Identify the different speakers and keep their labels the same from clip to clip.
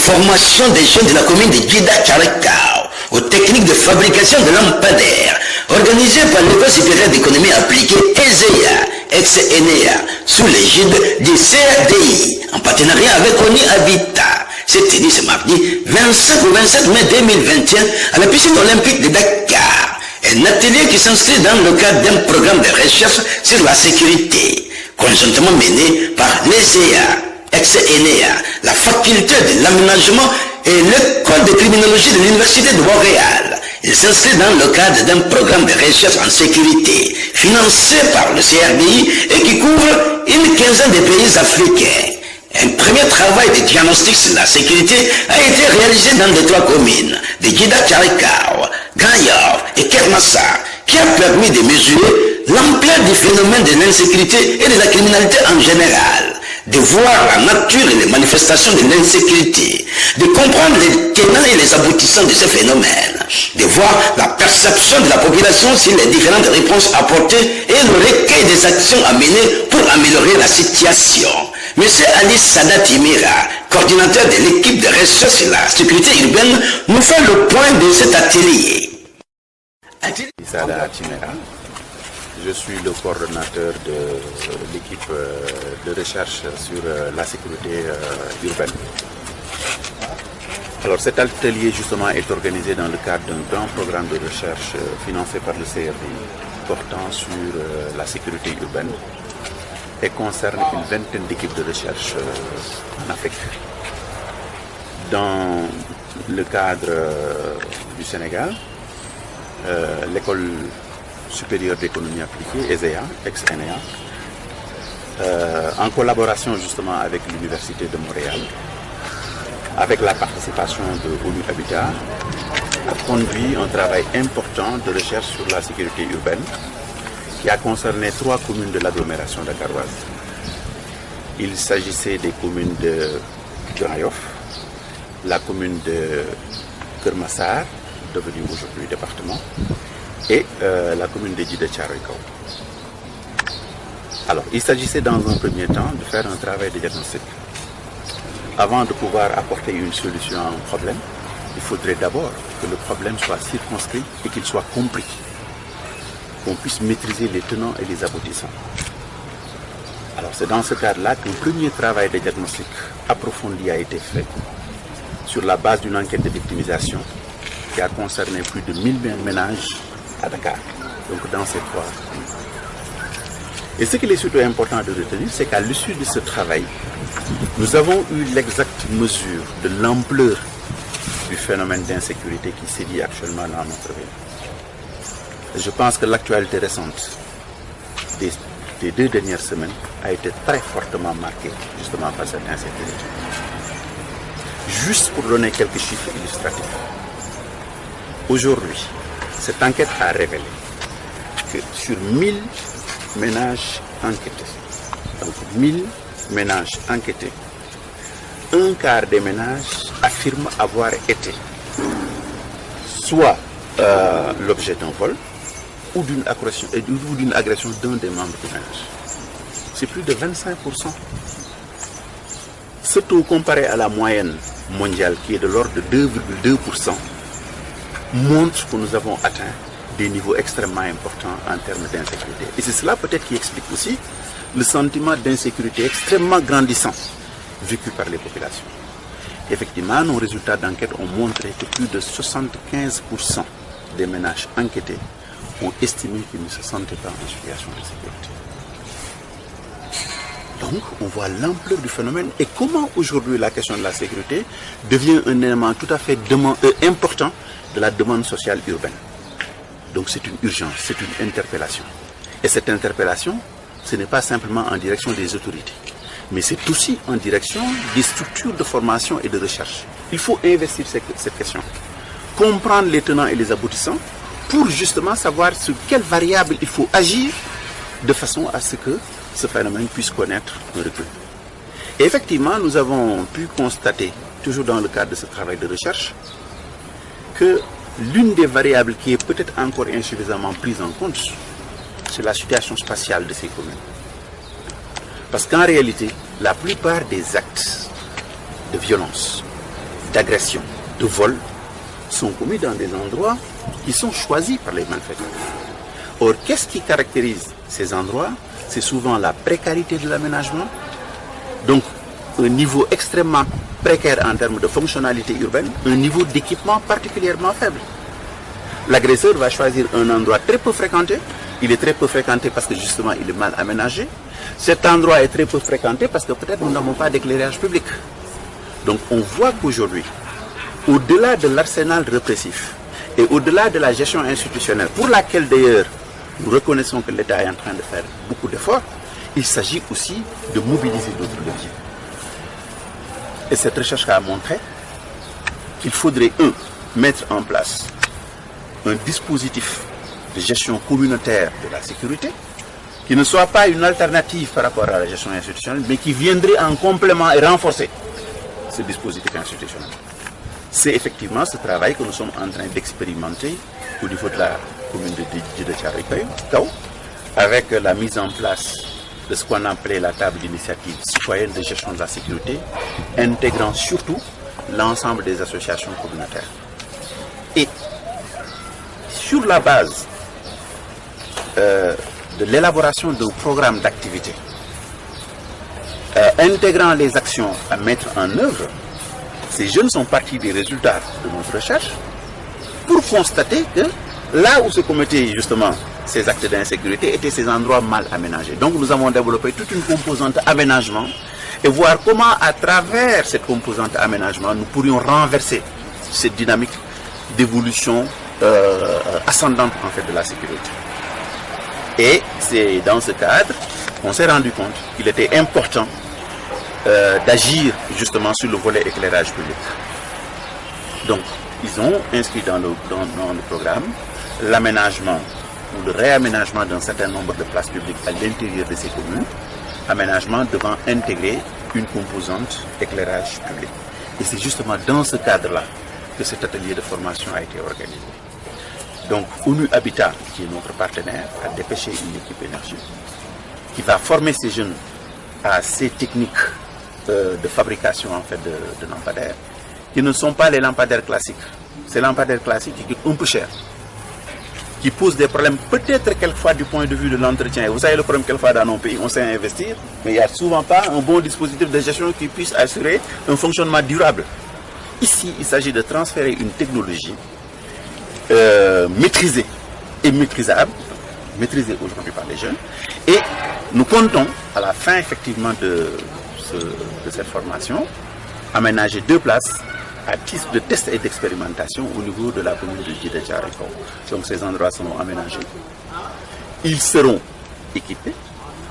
Speaker 1: formation des jeunes de la commune de Guida Tcharekao aux techniques de fabrication de lampadaires, organisée par l'École supérieure d'économie appliquée ESEA, ex-ENEA, sous l'égide du CRDI, en partenariat avec ONI Habitat. C'est tenu ce mardi 25 au 27 mai 2021 à la piscine olympique de Dakar. Un atelier qui s'inscrit dans le cadre d'un programme de recherche sur la sécurité, conjointement mené par l'ESEA, ex-ENEA, la faculté de l'aménagement et l'école de criminologie de l'Université de Montréal. Il s'inscrit dans le cadre d'un programme de recherche en sécurité financé par le CRDI et qui couvre une quinzaine de pays africains. Un premier travail de diagnostic sur la sécurité a été réalisé dans les 3 communes de Guida Tcharekao, Grand-Yoff et Kermassa, qui a permis de mesurer l'ampleur du phénomène de l'insécurité et de la criminalité en général, de voir la nature et les manifestations de l'insécurité, de comprendre les tenants et les aboutissants de ce phénomène, de voir la perception de la population sur les différentes réponses apportées et le recueil des actions à mener pour améliorer la situation. Monsieur Ali Sadat Timira, coordinateur de l'équipe de recherche sur la sécurité urbaine, nous fait le point de cet atelier.
Speaker 2: Sadat Timira, je suis le coordonnateur de l'équipe de recherche sur la sécurité urbaine. Alors cet atelier justement est organisé dans le cadre d'un grand programme de recherche financé par le CRDI portant sur la sécurité urbaine et concerne une vingtaine d'équipes de recherche en Afrique. Dans le cadre du Sénégal, l'école supérieure d'économie appliquée, ESEA, ex-ENEA, en collaboration justement avec l'Université de Montréal, avec la participation de ONU Habitat, a conduit un travail important de recherche sur la sécurité urbaine qui a concerné 3 communes de l'agglomération dakaroise. Il s'agissait des communes de Grand-Yoff, la commune de Kermassar, devenue aujourd'hui département, et la commune de Guida Tcharekao. Alors, il s'agissait dans un premier temps de faire un travail de diagnostic. Avant de pouvoir apporter une solution à un problème, il faudrait d'abord que le problème soit circonscrit et qu'il soit compris, qu'on puisse maîtriser les tenants et les aboutissants. Alors c'est dans ce cadre-là qu'un premier travail de diagnostic approfondi a été fait sur la base d'une enquête de victimisation qui a concerné plus de 1000 ménages à Dakar, donc dans ces 3 communes. Et ce qu'il est surtout important de retenir, c'est qu'à l'issue de ce travail, nous avons eu l'exacte mesure de l'ampleur du phénomène d'insécurité qui sévit actuellement dans notre ville. Je pense que l'actualité récente des 2 dernières semaines a été très fortement marquée justement par cette insécurité. Juste pour donner quelques chiffres illustratifs. Aujourd'hui, cette enquête a révélé que sur 1000 ménages enquêtés, donc 1000 ménages enquêtés, un quart des ménages affirment avoir été soit l'objet d'un vol ou d'une agression d'un des membres du ménage. C'est plus de 25%. Ce taux comparé à la moyenne mondiale qui est de l'ordre de 2,2% montre que nous avons atteint des niveaux extrêmement importants en termes d'insécurité. Et c'est cela peut-être qui explique aussi le sentiment d'insécurité extrêmement grandissant vécu par les populations. Effectivement, nos résultats d'enquête ont montré que plus de 75% des ménages enquêtés ont estimé qu'ils ne se sentaient pas en situation de sécurité. Donc, on voit l'ampleur du phénomène et comment aujourd'hui la question de la sécurité devient un élément tout à fait important de la demande sociale urbaine. Donc c'est une urgence, c'est une interpellation. Et cette interpellation, ce n'est pas simplement en direction des autorités, mais c'est aussi en direction des structures de formation et de recherche. Il faut investir cette question, comprendre les tenants et les aboutissants pour justement savoir sur quelles variables il faut agir de façon à ce que ce phénomène puisse connaître un recul. Et effectivement, nous avons pu constater, toujours dans le cadre de ce travail de recherche, que l'une des variables qui est peut-être encore insuffisamment prise en compte, c'est la situation spatiale de ces communes. Parce qu'en réalité, la plupart des actes de violence d'agression, de vol, sont commis dans des endroits qui sont choisis par les malfaiteurs. Or, qu'est-ce qui caractérise ces endroits? C'est souvent la précarité de l'aménagement, donc un niveau extrêmement précaire en termes de fonctionnalité urbaine, un niveau d'équipement particulièrement faible. L'agresseur va choisir un endroit très peu fréquenté. Il est très peu fréquenté parce que justement il est mal aménagé. Cet endroit est très peu fréquenté parce que peut-être nous n'avons pas d'éclairage public. Donc on voit qu'aujourd'hui, au-delà de l'arsenal répressif et au-delà de la gestion institutionnelle, pour laquelle d'ailleurs nous reconnaissons que l'État est en train de faire beaucoup d'efforts, il s'agit aussi de mobiliser d'autres leviers. Et cette recherche a montré qu'il faudrait, mettre en place un dispositif de gestion communautaire de la sécurité qui ne soit pas une alternative par rapport à la gestion institutionnelle, mais qui viendrait en complément et renforcer ce dispositif institutionnel. C'est effectivement ce travail que nous sommes en train d'expérimenter au niveau de la commune de Thiaroye-Kao, avec la mise en place de ce qu'on appelait la table d'initiative citoyenne de gestion de la sécurité, intégrant surtout l'ensemble des associations communautaires. Et sur la base de l'élaboration d'un programme d'activité, intégrant les actions à mettre en œuvre, ces jeunes sont partis des résultats de notre recherche pour constater que là où se commettaient justement ces actes d'insécurité étaient ces endroits mal aménagés. Donc nous avons développé toute une composante aménagement et voir comment à travers cette composante aménagement nous pourrions renverser cette dynamique d'évolution ascendante en fait de la sécurité. Et c'est dans ce cadre qu'on s'est rendu compte qu'il était important d'agir justement sur le volet éclairage public. Donc ils ont inscrit dans le programme l'aménagement ou le réaménagement d'un certain nombre de places publiques à l'intérieur de ces communes, aménagement devant intégrer une composante éclairage public. Et c'est justement dans ce cadre-là que cet atelier de formation a été organisé. Donc ONU Habitat, qui est notre partenaire, a dépêché une équipe énergie qui va former ces jeunes à ces techniques de fabrication en fait de lampadaires, qui ne sont pas les lampadaires classiques. Ces lampadaires classiques qui coûtent un peu cher, qui posent des problèmes peut-être quelquefois du point de vue de l'entretien. Et vous savez le problème quelquefois dans nos pays, on sait investir, mais il n'y a souvent pas un bon dispositif de gestion qui puisse assurer un fonctionnement durable. Ici, il s'agit de transférer une technologie maîtrisée et maîtrisable, maîtrisée aujourd'hui par les jeunes. Et nous comptons, à la fin effectivement de cette formation, aménager 2 places à titre de test et d'expérimentation au niveau de la commune de Thiaroye-Kao. Donc ces endroits seront aménagés. Ils seront équipés.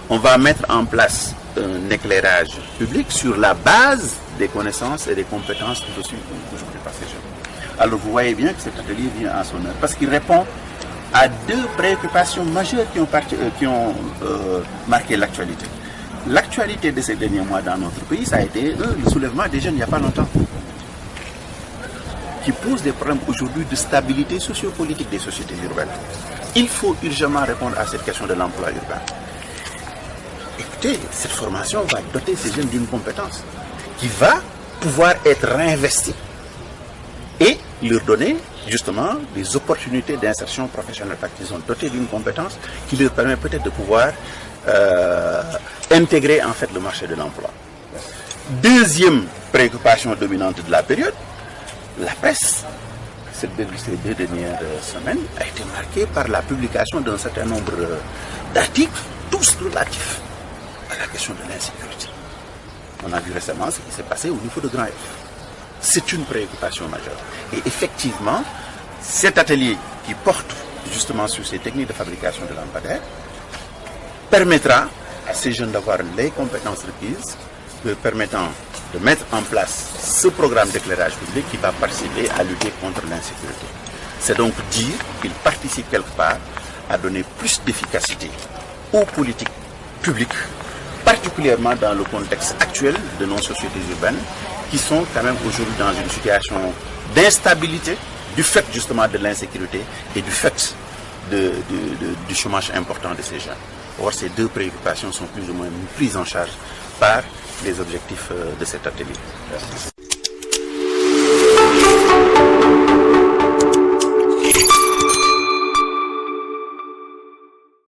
Speaker 2: On va mettre en place un éclairage public sur la base des connaissances et des compétences reçues aujourd'hui par ces jeunes. Alors vous voyez bien que cet atelier vient à son heure parce qu'il répond à 2 préoccupations majeures qui ont marqué l'actualité. L'actualité de ces derniers mois dans notre pays, ça a été le soulèvement des jeunes il n'y a pas longtemps, qui pose des problèmes aujourd'hui de stabilité sociopolitique des sociétés urbaines. Il faut urgemment répondre à cette question de l'emploi urbain. Écoutez, cette formation va doter ces jeunes d'une compétence qui va pouvoir être réinvestie et leur donner justement des opportunités d'insertion professionnelle parce qu'ils sont dotés d'une compétence qui leur permet peut-être de pouvoir intégrer en fait le marché de l'emploi. Deuxième préoccupation dominante de la période, la presse, ces 2 dernières semaines, a été marquée par la publication d'un certain nombre d'articles, tous relatifs à la question de l'insécurité. On a vu récemment ce qui s'est passé au niveau de Grand F. C'est une préoccupation majeure. Et effectivement, cet atelier qui porte justement sur ces techniques de fabrication de lampadaires permettra à ces jeunes d'avoir les compétences requises, permettant de mettre en place ce programme d'éclairage public qui va participer à lutter contre l'insécurité. C'est donc dire qu'il participe quelque part à donner plus d'efficacité aux politiques publiques, particulièrement dans le contexte actuel de nos sociétés urbaines, qui sont quand même aujourd'hui dans une situation d'instabilité du fait justement de l'insécurité et du fait du chômage important de ces jeunes. Or, ces 2 préoccupations sont plus ou moins prises en charge par les objectifs de cet atelier. Merci.